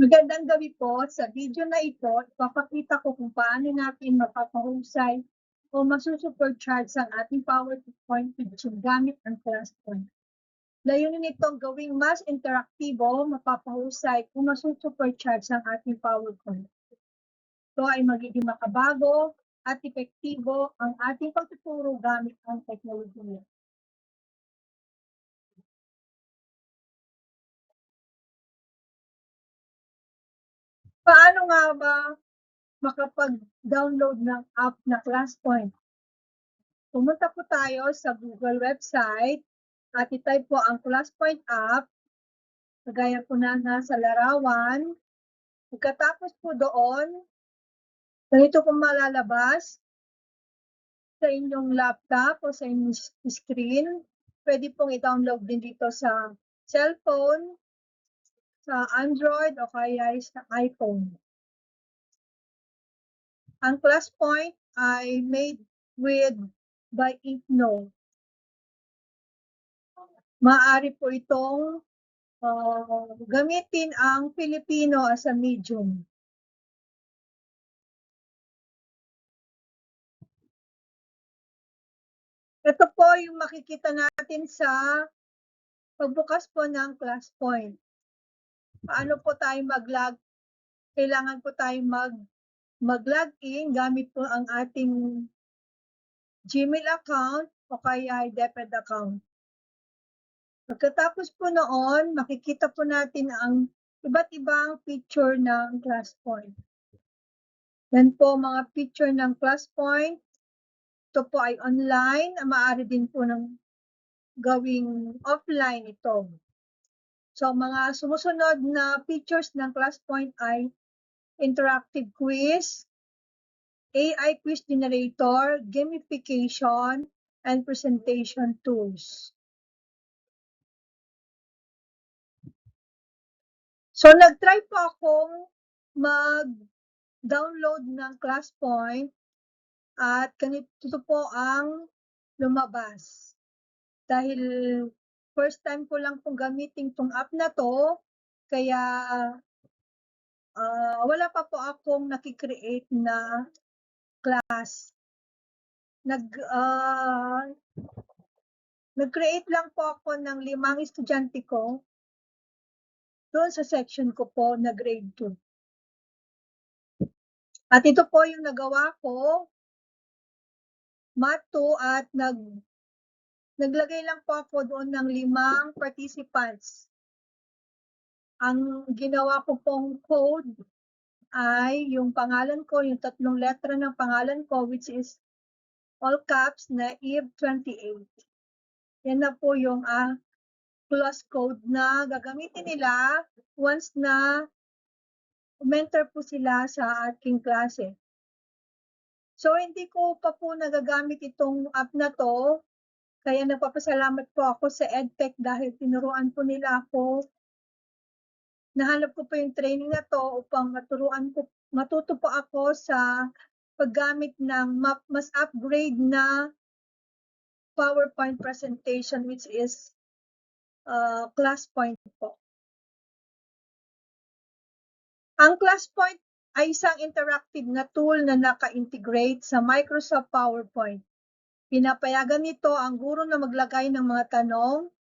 Magandang gabi po. Sa video na ito, ipapakita ko kung paano natin mapapahusay o masusupercharge ang ating PowerPoint picture gamit ang ClassPoint. Layunin nitong gawing mas interaktibo, mapapahusay o masusupercharge ang ating PowerPoint. Ito ay magiging makabago at epektibo ang ating pagtuturo gamit ang teknolohiya. Paano nga ba makapag-download ng app na ClassPoint? Pumunta po tayo sa Google website at itype po ang ClassPoint app. Kagaya po na nasa larawan. Pagkatapos po doon, ganito po malalabas sa inyong laptop o sa inyong screen. Pwede pong i-download din dito sa cellphone, sa Android o kaya sa iPhone. Ang ClassPoint ay made by Inknote. Maaari po itong gamitin ang Filipino as a medium. Ito po yung makikita natin sa pagbukas po ng ClassPoint. Paano po tayo mag-log? Kailangan po tayo mag-log in gamit po ang ating Gmail account o kaya DepEd account. Pagkatapos po noon, makikita po natin ang iba't ibang feature ng ClassPoint. Yan po mga feature ng ClassPoint. Ito po ay online, maaari din po ng gawing offline ito. So, mga sumusunod na features ng ClassPoint ay interactive quiz, AI quiz generator, gamification, and presentation tools. So, nag-try po akong mag-download ng ClassPoint at ganito po ang lumabas. Dahil first time ko lang pong gamitin itong app na to, kaya wala pa po akong nakikreate na class. Nag-create lang po ako ng 5 estudyante ko doon sa section ko po na grade 2. At ito po yung nagawa ko, Math 2, at naglagay lang po ako doon ng 5 participants. Ang ginawa ko pong code ay yung pangalan ko, yung 3 letra ng pangalan ko, which is all caps na Eve28. Yan na po yung class code na gagamitin nila once na mentor po sila sa aking klase. So, hindi ko pa po nagagamit itong app na to, kaya nagpapasalamat po ako sa EdTech dahil tinuruan po nila ako. Nahanap ko po yung training na to upang matuto po ako sa paggamit ng mas upgrade na PowerPoint presentation, which is ClassPoint po. Ang ClassPoint ay isang interactive na tool na naka-integrate sa Microsoft PowerPoint. Pinapayagan nito ang guro na maglagay ng mga tanong,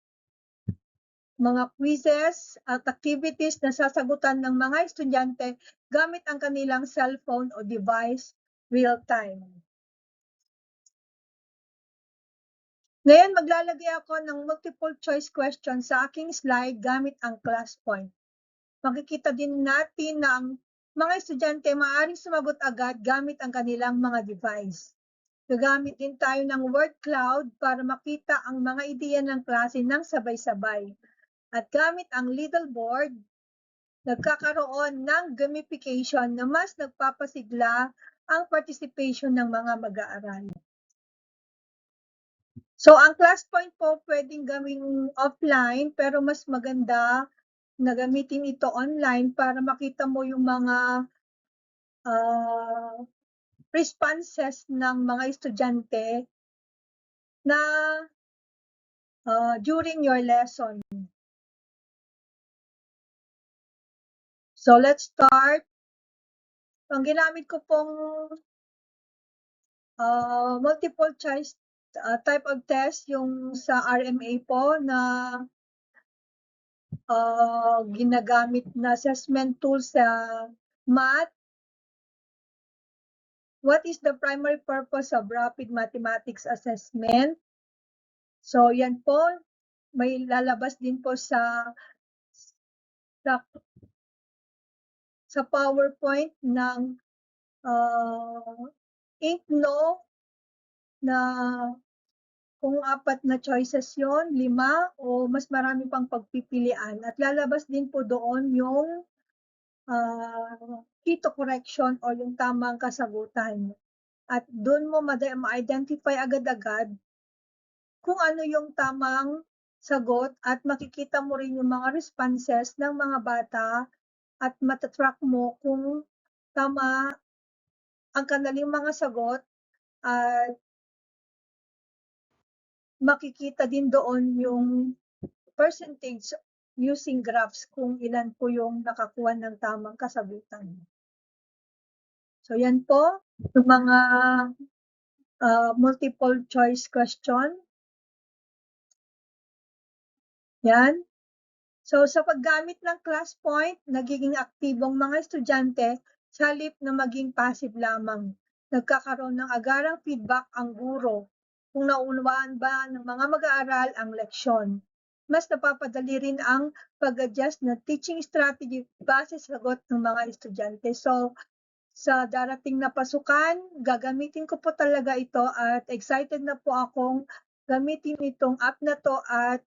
mga quizzes at activities na sasagutan ng mga estudyante gamit ang kanilang cellphone o device real-time. Ngayon, maglalagay ako ng multiple choice question sa aking slide gamit ang ClassPoint. Makikita din natin na ang mga estudyante maaaring sumagot agad gamit ang kanilang mga device. Gagamit din tayo ng word cloud para makita ang mga ideya ng klase ng sabay-sabay. At gamit ang Leaderboard, nagkakaroon ng gamification na mas nagpapasigla ang participation ng mga mag-aaral. So, ang ClassPoint po pwedeng gawing offline, pero mas maganda na gamitin ito online para makita mo yung mga responses ng mga estudyante na during your lesson. So let's start. Ang ginamit ko pong multiple choice type of test yung sa RMA po na ginagamit na assessment tool sa math. What is the primary purpose of rapid mathematics assessment? So yan po, may lalabas din po sa PowerPoint ng InkNo na kung 4 na choices yon, 5 o mas marami pang pagpipilian. At lalabas din po doon yung key to correction o yung tamang kasagutan. At doon mo ma-identify agad-agad kung ano yung tamang sagot at makikita mo rin yung mga responses ng mga bata at matatrack mo kung tama ang kanilang mga sagot at makikita din doon yung percentage using graphs kung ilan po yung nakakuha ng tamang kasagutan. So yan po, yung mga multiple choice question. Yan. So sa paggamit ng ClassPoint, nagiging aktibong mga estudyante sa halip na maging passive lamang. Nagkakaroon ng agarang feedback ang guro kung naunawaan ba ng mga mag-aaral ang leksyon. Mas napapadali rin ang pag-adjust ng teaching strategy base sa sagot ng mga estudyante. So sa darating na pasukan, gagamitin ko po talaga ito at excited na po akong gamitin itong app na to at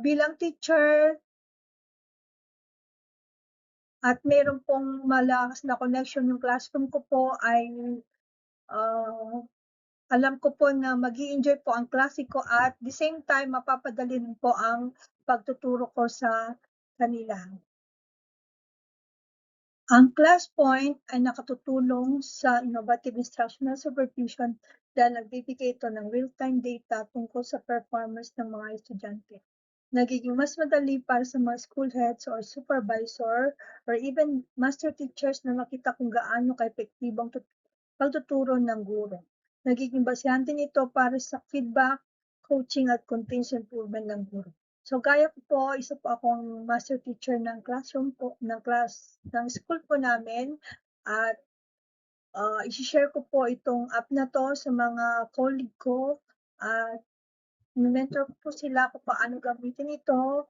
bilang teacher at meron pong malakas na connection yung classroom ko po ay alam ko po na mag-i-enjoy po ang klase ko at the same time mapapadali rin po ang pagtuturo ko sa kanila. Ang ClassPoint ay nakatutulong sa innovative instructional supervision dahil nagbibigay ito ng real-time data tungkol sa performance ng mga estudyante. Nagiging mas madali para sa mga school heads or supervisor or even master teachers na makita kung gaano ka-epektibong pagtuturo ng guro. Nagiging basehan din ito para sa feedback, coaching at continuous improvement ng guro. So gaya ko po, isa po akong master teacher ng classroom po, ng school po namin at i-share ko po itong app na to sa mga colleague ko at mentor ko po sila kung paano gamitin ito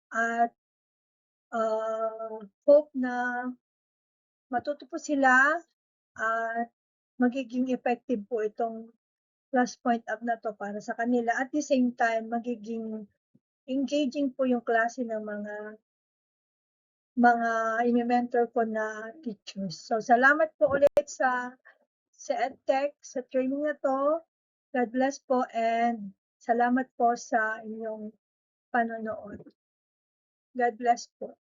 at hope na matuto po sila at magiging effective po itong ClassPoint app na to para sa kanila. At the same time, magiging engaging po yung klase ng mga i-mentor ko na teachers. So salamat po ulit sa EdTech, sa training na to. God bless po and salamat po sa inyong panonood. God bless po.